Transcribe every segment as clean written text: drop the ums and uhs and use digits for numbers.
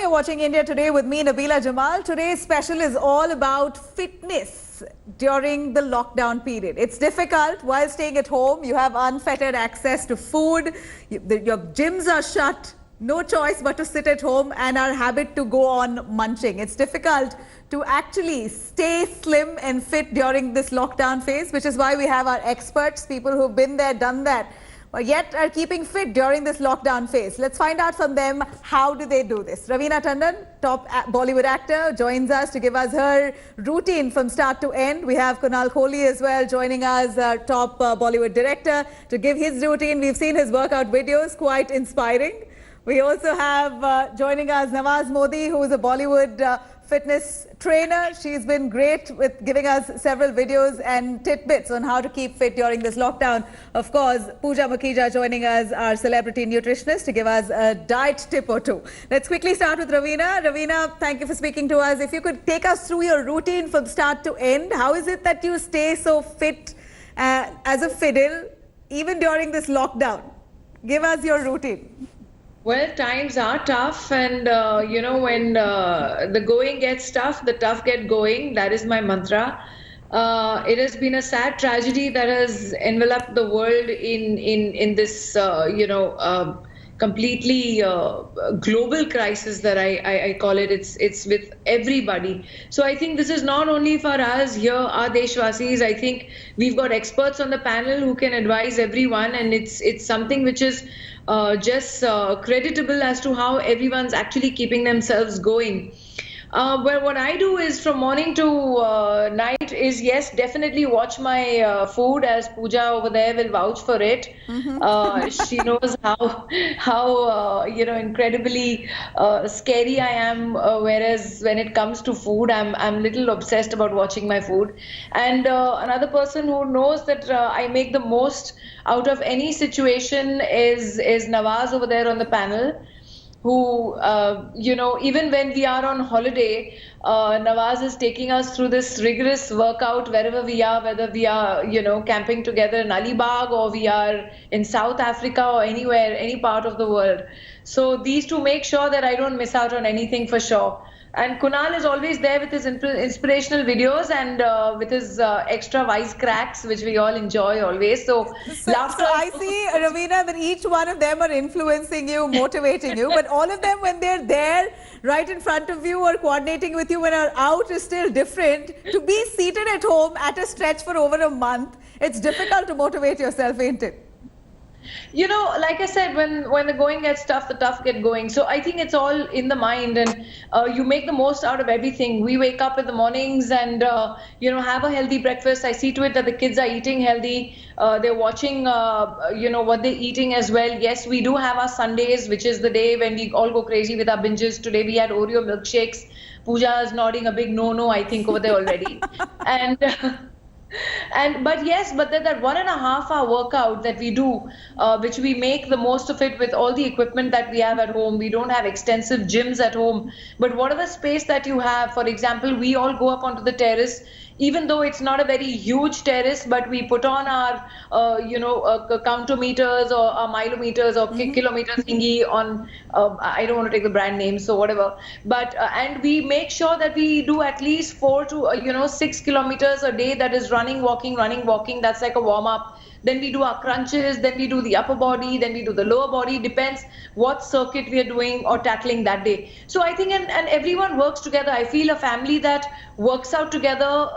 you're watching India Today with me, Nabila Jamal. Today's special is all about fitness during the lockdown period. It's difficult while staying at home. You have unfettered access to food. Your gyms are shut. No choice but to sit at home, and our habit to go on munching. It's difficult to actually stay slim and fit during this lockdown phase, which is why we have our experts, people who've been there, done that, but yet are keeping fit during this lockdown phase. Let's find out from them, how do they do this? Raveena Tandon, top Bollywood actor, joins us to give us her routine from start to end. We have Kunal Kohli as well joining us, top Bollywood director, to give his routine. We've seen his workout videos, quite inspiring. We also have joining us Nawaz, who is a Bollywood fitness trainer. She's been great with giving us several videos and tidbits on how to keep fit during this lockdown. Of course, Pooja Makhija joining us, our celebrity nutritionist, to give us a diet tip or two. Let's quickly start with Raveena. Raveena, thank you for speaking to us. If you could take us through your routine from start to end, how is it that you stay so fit as a fiddle even during this lockdown? Give us your routine. Well, times are tough, and when the going gets tough, the tough get going. That is my mantra. It has been a sad tragedy that has enveloped the world in this completely global crisis that I call it. It's with everybody. So I think this is not only for us here, our Deshwasis. I think we've got experts on the panel who can advise everyone, and it's something which is just creditable as to how everyone's actually keeping themselves going. Well, what I do is from morning to night is, yes, definitely watch my food, as Pooja over there will vouch for it. She knows how incredibly scary I am. Whereas when it comes to food, I'm little obsessed about watching my food. And another person who knows that I make the most out of any situation is Nawaz over there on the panel, who, even when we are on holiday, Nawaz is taking us through this rigorous workout wherever we are, whether we are, camping together in Alibag, or we are in South Africa, or anywhere, any part of the world. So these two make sure that I don't miss out on anything for sure. And Kunal is always there with his inspirational videos and with his extra wisecracks, which we all enjoy always. So laughter. So I see, Raveena, that each one of them are influencing you, motivating you, but all of them, when they're there right in front of you or coordinating with you when are out, is still different. To be seated at home at a stretch for over a month, it's difficult to motivate yourself, ain't it? Like I said, when the going gets tough, the tough get going. So I think it's all in the mind, and you make the most out of everything. We wake up in the mornings and, have a healthy breakfast. I see to it that the kids are eating healthy. They're watching, what they're eating as well. Yes, we do have our Sundays, which is the day when we all go crazy with our binges. Today we had Oreo milkshakes. Pooja is nodding a big no, I think, over there already. But then that 1.5 hour workout that we do, which we make the most of it with all the equipment that we have at home. We don't have extensive gyms at home, but whatever space that you have, for example, we all go up onto the terrace, even though it's not a very huge terrace, but we put on our, counter meters or our milometers or kilometer thingy on, I don't want to take the brand name, so whatever. But, and we make sure that we do at least 4 to 6 kilometers a day. That is running, walking. That's like a warm up. Then we do our crunches, then we do the upper body, then we do the lower body. Depends what circuit we are doing or tackling that day. So I think, and everyone works together. I feel a family that works out together,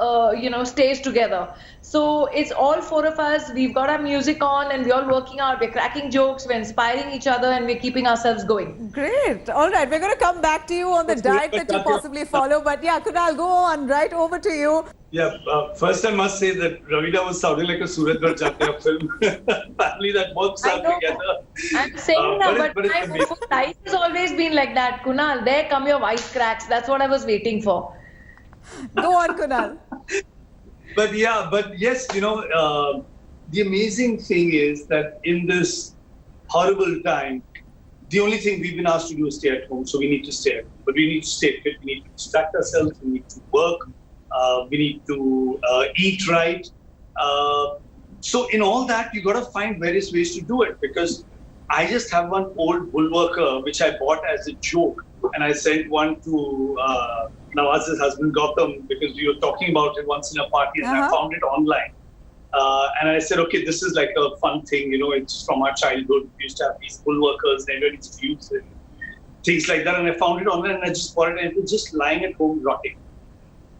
stays together. So it's all 4 of us. We've got our music on and we're all working out. We're cracking jokes, we're inspiring each other, and we're keeping ourselves going. Great. All right. We're going to come back to you on the diet that you possibly follow. But yeah, Kunal, go on. Right over to you. Yeah, first I must say that Raveena was sounding like a Suratgarh Jatya film. Family that works out together. I'm saying that, but my life has always been like that. Kunal, there come your wisecracks. That's what I was waiting for. Go on, Kunal. But yes, the amazing thing is that in this horrible time, the only thing we've been asked to do is stay at home. So we need to stay at home. But we need to stay fit. We need to distract ourselves. We need to work. We need to eat right. So in all that, you got to find various ways to do it, because I just have one old woolworker which I bought as a joke, and I sent one to Nawaz's husband Gautam because we were talking about it once in a party, and I found it online. And I said, okay, this is like a fun thing, it's from our childhood. We used to have these bull workers, and everyone used to use it, things like that. And I found it online, and I just bought it, and it was just lying at home rotting.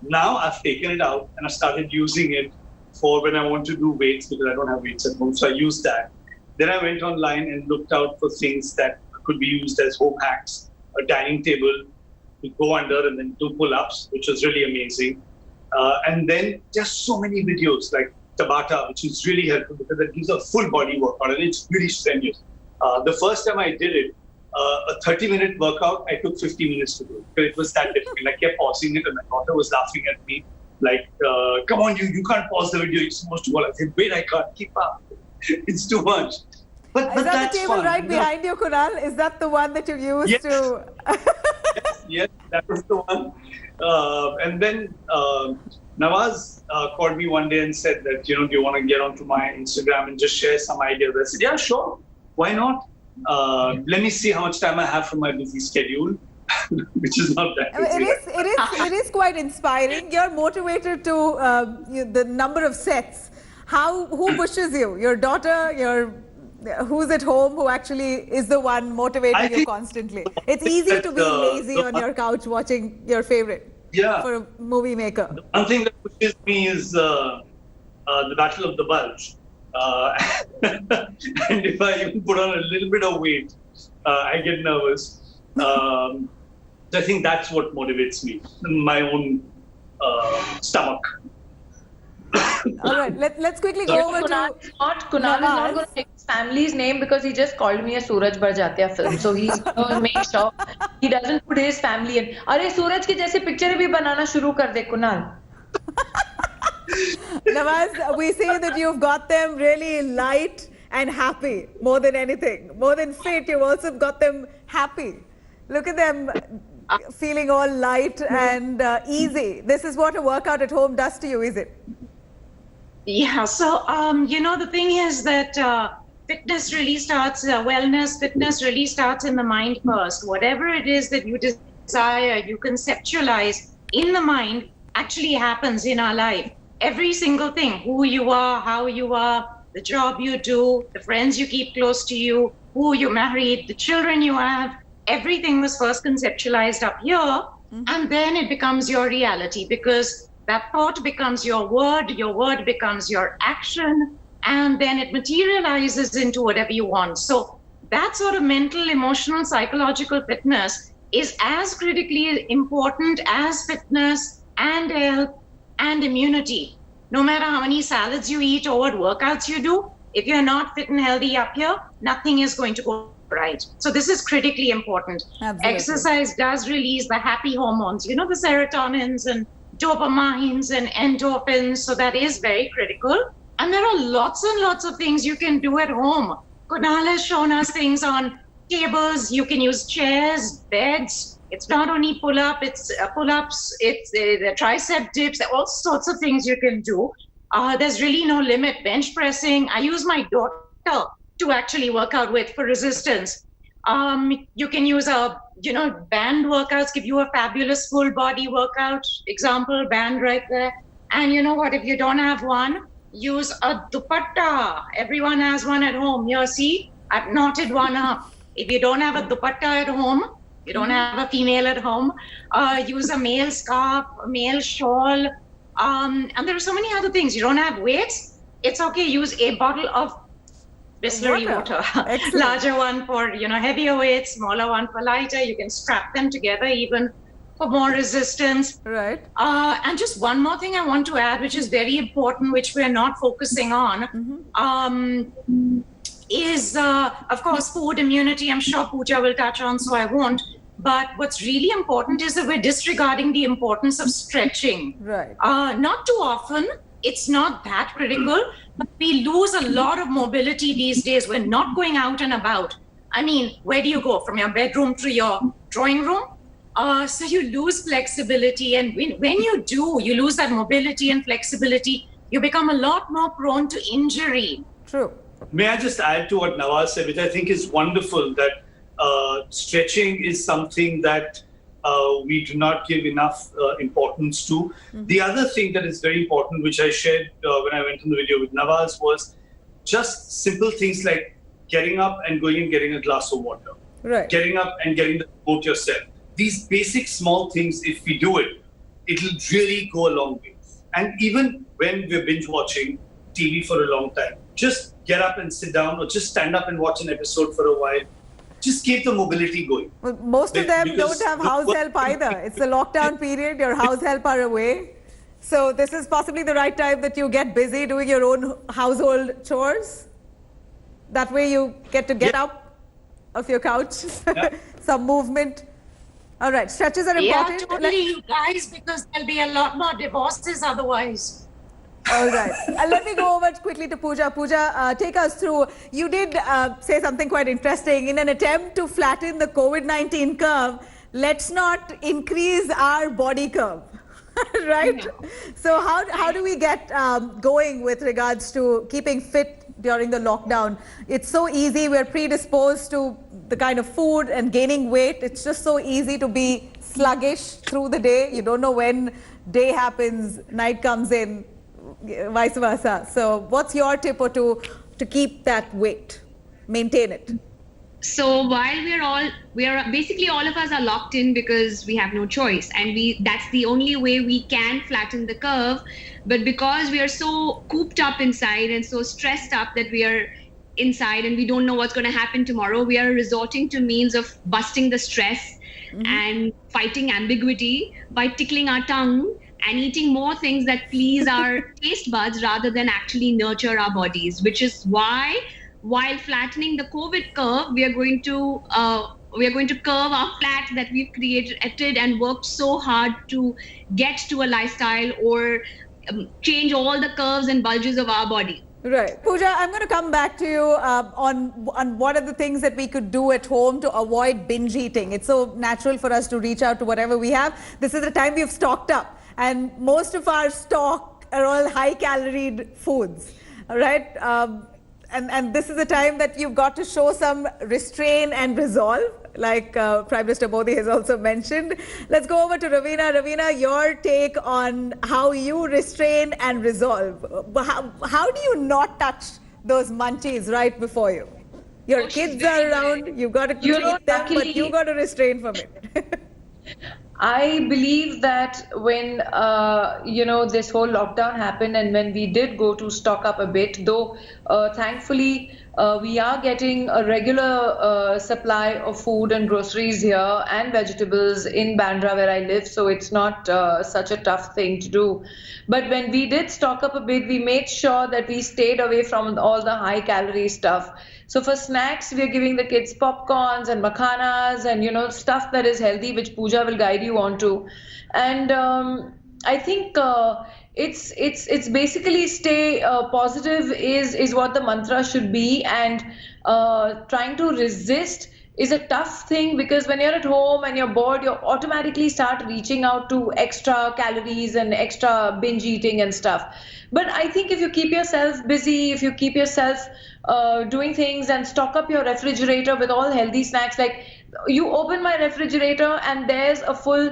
Now I've taken it out, and I started using it for when I want to do weights, because I don't have weights at home. So I used that. Then I went online and looked out for things that could be used as home hacks, a dining table to go under and then do pull-ups, which was really amazing. And then just so many videos like Tabata, which is really helpful because it gives a full body workout and it's really strenuous. The first time I did it, a 30-minute workout, I took 50 minutes to do it because it was that difficult. I kept pausing it and my daughter was laughing at me like, come on, you can't pause the video, you're supposed to go. I said, wait, I can't keep up. It's too much. But is that that's the table fun. right behind you, Kunal? Is that the one that you used to? yes, that was the one. And then Nawaz called me one day and said that, do you want to get onto my Instagram and just share some ideas? I said, yeah, sure. Why not? Let me see how much time I have from my busy schedule, which is not that busy. It is quite inspiring. You're motivated to the number of sets. Who pushes you? Your daughter, who's at home, who actually is the one motivating you constantly? It's easy to be lazy on your couch watching your favorite. Yeah. For a movie maker. One thing that pushes me is the Battle of the Bulge. And if I even put on a little bit of weight, I get nervous. So I think that's what motivates me, my own stomach. All right, let's quickly go over Kunal to Kunal is not going to take his family's name because he just called me a Suraj Barjatya film. So he's going to make sure he doesn't put his family in. अरे सूरज की जैसी पिक्चरें भी बनाना शुरू कर दे Kunal. Nawaz, we see that you've got them really light and happy more than anything. More than fit, you've also got them happy. Look at them feeling all light and easy. This is what a workout at home does to you, is it? Yeah, so, the thing is that fitness really starts, fitness really starts in the mind first. Whatever it is that you desire, you conceptualize in the mind actually happens in our life. Every single thing, who you are, how you are, the job you do, the friends you keep close to you, who you married, the children you have, everything was first conceptualized up here, and then it becomes your reality because that thought becomes your word becomes your action, and then it materializes into whatever you want. So that sort of mental, emotional, psychological fitness is as critically important as fitness and health and immunity. No matter how many salads you eat or what workouts you do, if you're not fit and healthy up here, nothing is going to go right. So this is critically important. Absolutely. Exercise does release the happy hormones, the serotonins and dopamines and endorphins. So that is very critical. And there are lots and lots of things you can do at home. Kunal has shown us things on tables. You can use chairs, beds. It's not only pull-ups, it's the tricep dips, all sorts of things you can do. There's really no limit. Bench pressing. I use my daughter to actually work out with for resistance. You can use band workouts, give you a fabulous full body workout. Example, band right there. And you know what, if you don't have one, use a dupatta. Everyone has one at home. Here, see, I've knotted one up. If you don't have a dupatta at home, you don't have a female at home, use a male scarf, a male shawl. And there are so many other things. You don't have weights, it's okay, use a bottle of Bisleri water. Larger one for heavier weights, smaller one for lighter. You can strap them together even for more resistance. Right. And just one more thing I want to add, which is very important, which we're not focusing on, is of course food, immunity. I'm sure Pooja will touch on, so I won't. But what's really important is that we're disregarding the importance of stretching. Right. Not too often. It's not that critical, but we lose a lot of mobility these days. We're not going out and about. I mean, where do you go? From your bedroom to your drawing room? So you lose flexibility. And when you do, you lose that mobility and flexibility, you become a lot more prone to injury. True. May I just add to what Nawaz said, which I think is wonderful, that Stretching is something that we do not give enough importance to. Mm-hmm. The other thing that is very important, which I shared when I went in the video with Nawaz, was just simple things like getting up and going and getting a glass of water. Right. Getting up and getting the boat yourself. These basic small things, if we do it, it'll really go a long way. And even when we're binge watching TV for a long time, just get up and sit down, or just stand up and watch an episode for a while. Just keep the mobility going. Well, most of them don't have house help either. It's the lockdown period, your house help are away. So this is possibly the right time that you get busy doing your own household chores. That way you get to get up off your couch, some movement. All right, stretches are important. Yeah, totally, you guys, because there'll be a lot more divorces otherwise. All right. Let me go over quickly to Pooja. Pooja, take us through. You did say something quite interesting. In an attempt to flatten the COVID-19 curve, let's not increase our body curve. Right? Yeah. So how do we get going with regards to keeping fit during the lockdown? It's so easy. We're predisposed to the kind of food and gaining weight. It's just so easy to be sluggish through the day. You don't know when day happens, night comes in, vice versa. So what's your tip or two to keep that weight, maintain it? So while we are basically all of us are locked in because we have no choice, and that's the only way we can flatten the curve. But because we are so cooped up inside and so stressed up that we are inside and we don't know what's going to happen tomorrow, we are resorting to means of busting the stress and fighting ambiguity by tickling our tongue and eating more things that please our taste buds rather than actually nurture our bodies, which is why while flattening the COVID curve, we are going to curve our flat that we've created and worked so hard to get to a lifestyle or change all the curves and bulges of our body. Right. Pooja, I'm going to come back to you on what are the things that we could do at home to avoid binge eating. It's so natural for us to reach out to whatever we have. This is the time we've stocked up, and most of our stock are all high-calorie foods, all right? And this is a time that you've got to show some restraint and resolve, like Prime Minister Modi has also mentioned. Let's go over to Raveena. Raveena, your take on how you restrain and resolve. How do you not touch those munchies right before you? Your kids are around, you've got to treat them, but you've got to restrain from it. I believe that when this whole lockdown happened and when we did go to stock up a bit, though thankfully we are getting a regular supply of food and groceries here and vegetables in Bandra where I live, so it's not such a tough thing to do. But when we did stock up a bit, we made sure that we stayed away from all the high calorie stuff. So for snacks, we are giving the kids popcorns and makhanas and stuff that is healthy, which Pooja will guide you on to. And I think it's basically stay positive is what the mantra should be, and trying to resist is a tough thing, because when you're at home and you're bored, you automatically start reaching out to extra calories and extra binge eating and stuff. But I think if you keep yourself busy, if you keep yourself doing things and stock up your refrigerator with all healthy snacks, like you open my refrigerator and there's a full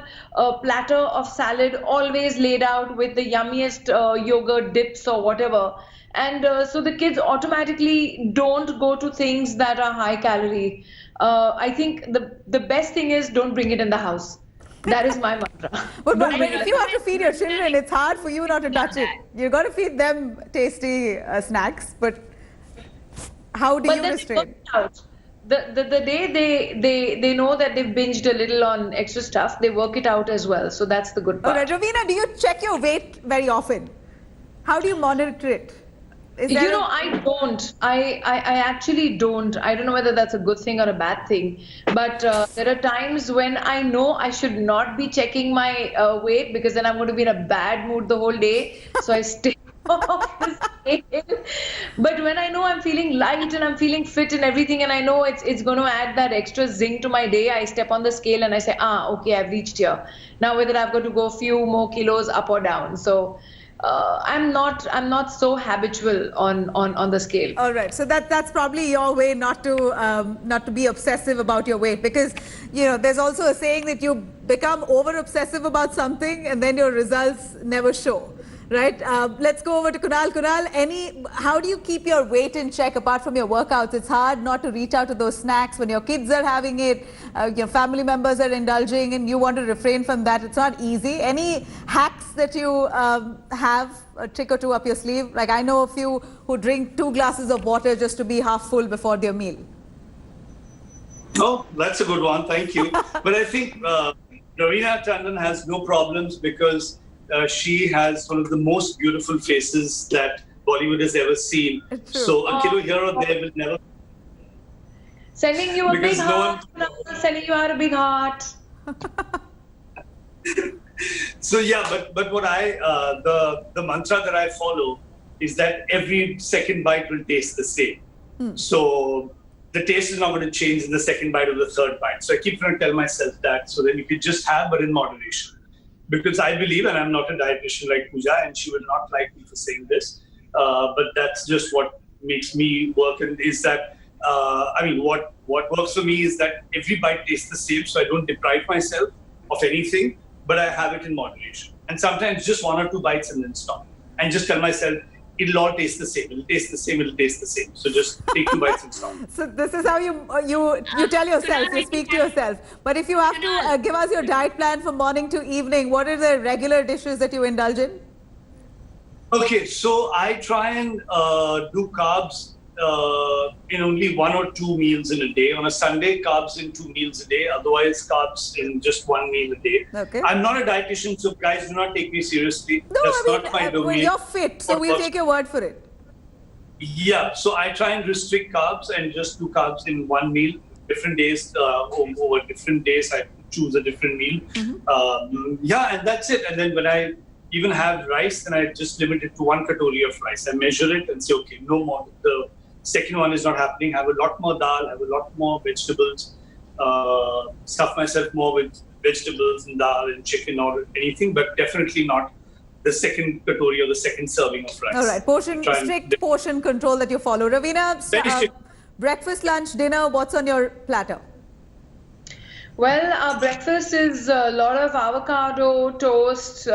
platter of salad always laid out with the yummiest yogurt dips or whatever. And so the kids automatically don't go to things that are high calorie. I think the best thing is don't bring it in the house. That is my mantra. But if you have to feed your children, it's hard for you not to touch it. You've got to feed them tasty snacks, but how do you restrain? The day they know that they've binged a little on extra stuff, they work it out as well. So that's the good part. All right, Raveena, do you check your weight very often? How do you monitor it? I don't. I actually don't. I don't know whether that's a good thing or a bad thing. But there are times when I know I should not be checking my weight, because then I'm going to be in a bad mood the whole day. So I stay off the scale. But when I know I'm feeling light and I'm feeling fit and everything, and I know it's going to add that extra zing to my day, I step on the scale and I say, okay, I've reached here. Now whether I've got to go a few more kilos up or down. So I'm not so habitual on the scale. All right, so that's probably your way not to be obsessive about your weight, because there's also a saying that you become over obsessive about something and then your results never show. Right. Let's go over to Kunal. Kunal, how do you keep your weight in check apart from your workouts? It's hard not to reach out to those snacks when your kids are having it, your family members are indulging, and you want to refrain from that. It's not easy. Any hacks that you have, a trick or two up your sleeve? Like, I know a few who drink 2 glasses of water just to be half full before their meal. Oh, that's a good one. Thank you. But I think Raveena Tandon has no problems because she has one of the most beautiful faces that Bollywood has ever seen. So a kilo here or there will never. Sending you a big heart. Sending you out a big heart. So yeah, but what the mantra that I follow is that every second bite will taste the same. So the taste is not going to change in the second bite or the third bite. So I keep trying to tell myself that, so then you could just have, but in moderation. Because I believe, and I'm not a dietitian like Pooja, and she will not like me for saying this, but that's just what makes me work. And is that, what works for me is that every bite tastes the same, so I don't deprive myself of anything, but I have it in moderation. And sometimes just 1 or 2 bites and then stop. And just tell myself, it'll all taste the same. It'll taste the same. It'll taste the same. So just take 2 bites and stop. So this is how you tell yourself, you speak to yourself. But if you have to give us your diet plan from morning to evening, what are the regular dishes that you indulge in? Okay, so I try and do carbs in only 1 or 2 meals in a day. On a Sunday, carbs in 2 meals a day. Otherwise, carbs in just 1 meal a day. Okay. I'm not a dietitian, so guys, do not take me seriously. No, That's not my domain. You're fit, so we'll take your word for it. Yeah, so I try and restrict carbs and just do carbs in 1 meal. Different days, over different days, I choose a different meal. And that's it. And then when I even have rice, then I just limit it to 1 katori of rice. I measure it and say, okay, no more. The second one is not happening. Have a lot more dal, have a lot more vegetables, stuff myself more with vegetables and dal and chicken or anything, but definitely not the second katori or the second serving of rice. All right, strict portion control that you follow. Raveena, breakfast, lunch, dinner, what's on your platter? Well, our breakfast is a lot of avocado, toast,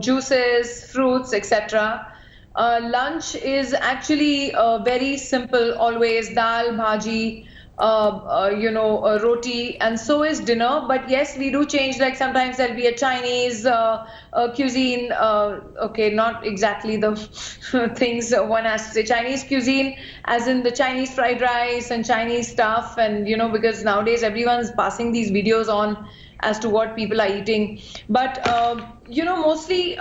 juices, fruits, etc. Lunch is actually very simple, always dal, bhaji, roti, and so is dinner. But yes, we do change, like sometimes there'll be a Chinese cuisine. Okay, not exactly the things one has to say. Chinese cuisine, as in the Chinese fried rice and Chinese stuff, and because nowadays everyone's passing these videos on as to what people are eating. But mostly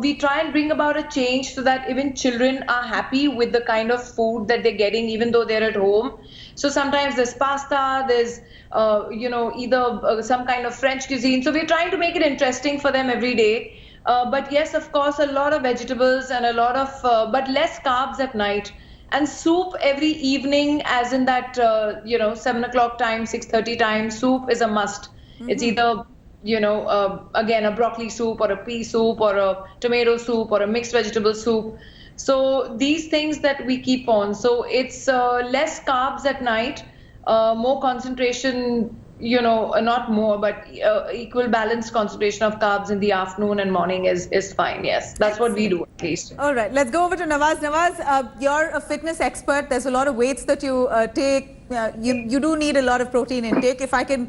we try and bring about a change so that even children are happy with the kind of food that they're getting, even though they're at home. So sometimes there's pasta, there's either some kind of French cuisine. So we're trying to make it interesting for them every day. But yes, of course, a lot of vegetables and a lot of, but less carbs at night. And soup every evening, as in that 7 o'clock time, 6:30 time. Soup is a must. It's either, again, a broccoli soup or a pea soup or a tomato soup or a mixed vegetable soup. So these things that we keep on. So it's less carbs at night, more concentration, not more, but equal balanced concentration of carbs in the afternoon and morning is fine. Yes, that's what we do at least. All right, let's go over to Nawaz. Nawaz, you're a fitness expert. There's a lot of weights that you take. You do need a lot of protein intake. If I can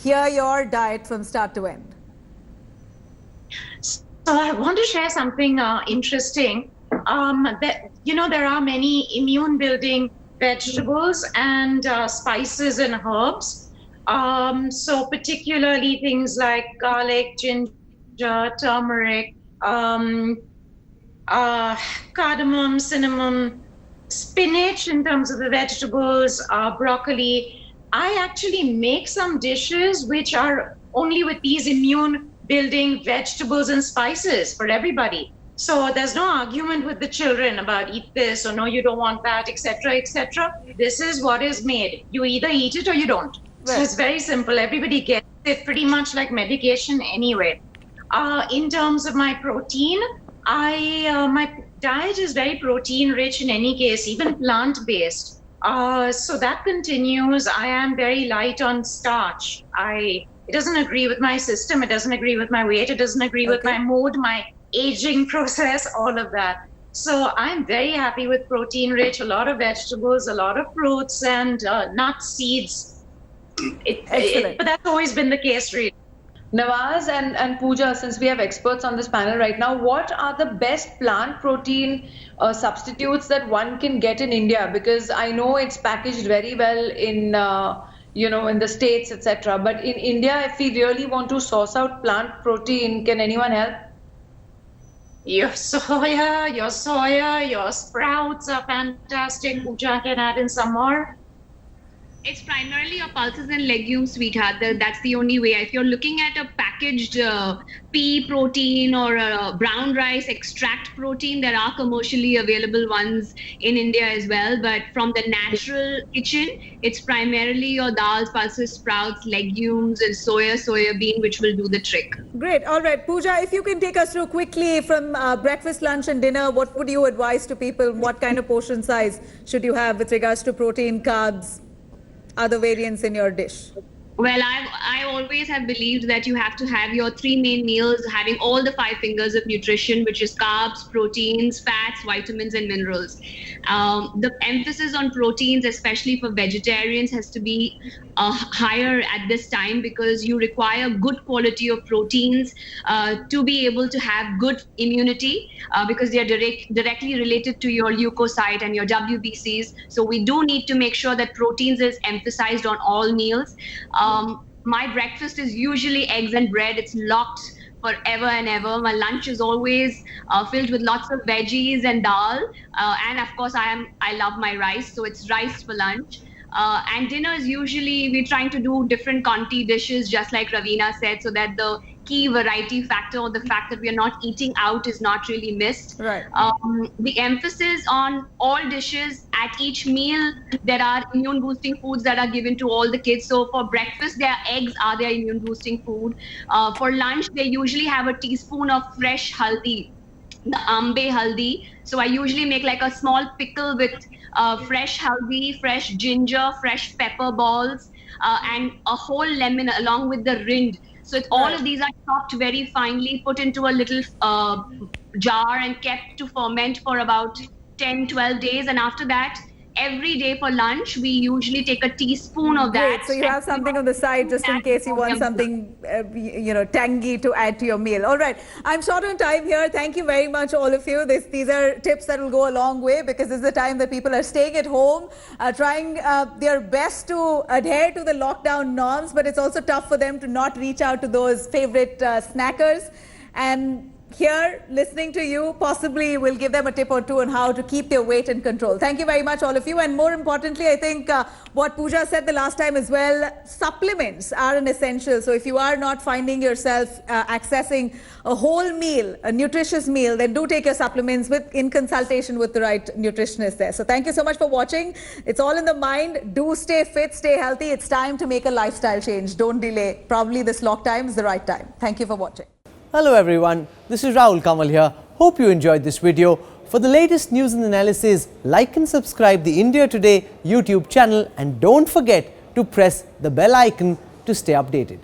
hear your diet from start to end. So I want to share something interesting. There are many immune building vegetables and spices and herbs. So particularly things like garlic, ginger, turmeric, cardamom, cinnamon, spinach in terms of the vegetables, broccoli. I actually make some dishes which are only with these immune building vegetables and spices for everybody. So there's no argument with the children about eat this or no, you don't want that, etc., etc. This is what is made. You either eat it or you don't. Right. So it's very simple. Everybody gets it pretty much like medication anyway. In terms of my protein, My diet is very protein rich in any case, even plant based. So that continues. I am very light on starch. It doesn't agree with my system. It doesn't agree with my weight. It doesn't agree with my mood, my aging process, all of that. So I'm very happy with protein rich, a lot of vegetables, a lot of fruits and nuts, seeds. But that's always been the case, really. Nawaz and Pooja, since we have experts on this panel right now, what are the best plant protein substitutes that one can get in India? Because I know it's packaged very well in in the States, etc. But in India, if we really want to source out plant protein, can anyone help? Your soya, your sprouts are fantastic. Pooja can add in some more. It's primarily your pulses and legumes, sweetheart. That's the only way. If you're looking at a packaged pea protein or a brown rice extract protein, there are commercially available ones in India as well. But from the natural kitchen, it's primarily your dals, pulses, sprouts, legumes, and soya bean, which will do the trick. Great. All right, Pooja, if you can take us through quickly from breakfast, lunch, and dinner, what would you advise to people? What kind of portion size should you have with regards to protein, carbs, other variants in your dish? Well, I always have believed that you have to have your 3 main meals having all the 5 fingers of nutrition, which is carbs, proteins, fats, vitamins, and minerals. The emphasis on proteins, especially for vegetarians, has to be higher at this time because you require good quality of proteins to be able to have good immunity because they are directly related to your leukocyte and your WBCs. So we do need to make sure that proteins is emphasized on all meals. My breakfast is usually eggs and bread. It's locked forever and ever. My lunch is always filled with lots of veggies and dal. And of course, I love my rice. So it's rice for lunch. And dinner is usually, we're trying to do different Conti dishes, just like Raveena said, so that the key variety factor or the fact that we are not eating out is not really missed. Right. The emphasis on all dishes at each meal, there are immune boosting foods that are given to all the kids. So for breakfast, their eggs are their immune boosting food. For lunch, they usually have a teaspoon of fresh haldi, the ambe haldi. So I usually make like a small pickle with fresh haldi, fresh ginger, fresh pepper balls, and a whole lemon along with the rind. So all of these are chopped very finely, put into a little jar and kept to ferment for about 10-12 days. And after that, every day for lunch, we usually take a teaspoon of that. Great. So you have something on the side just in case you want something, tangy to add to your meal. All right. I'm short on time here. Thank you very much, all of you. These are tips that will go a long way because this is the time that people are staying at home, trying their best to adhere to the lockdown norms, but it's also tough for them to not reach out to those favorite snackers. And here, listening to you, possibly will give them a tip or two on how to keep their weight in control. Thank you very much, all of you. And more importantly, I think what Pooja said the last time as well, supplements are an essential. So if you are not finding yourself accessing a whole meal, a nutritious meal, then do take your supplements in consultation with the right nutritionist there. So thank you so much for watching. It's all in the mind. Do stay fit, stay healthy. It's time to make a lifestyle change. Don't delay. Probably this lockdown is the right time. Thank you for watching. Hello everyone, this is Rahul Kamal here. Hope you enjoyed this video. For the latest news and analysis, like and subscribe the India Today YouTube channel and don't forget to press the bell icon to stay updated.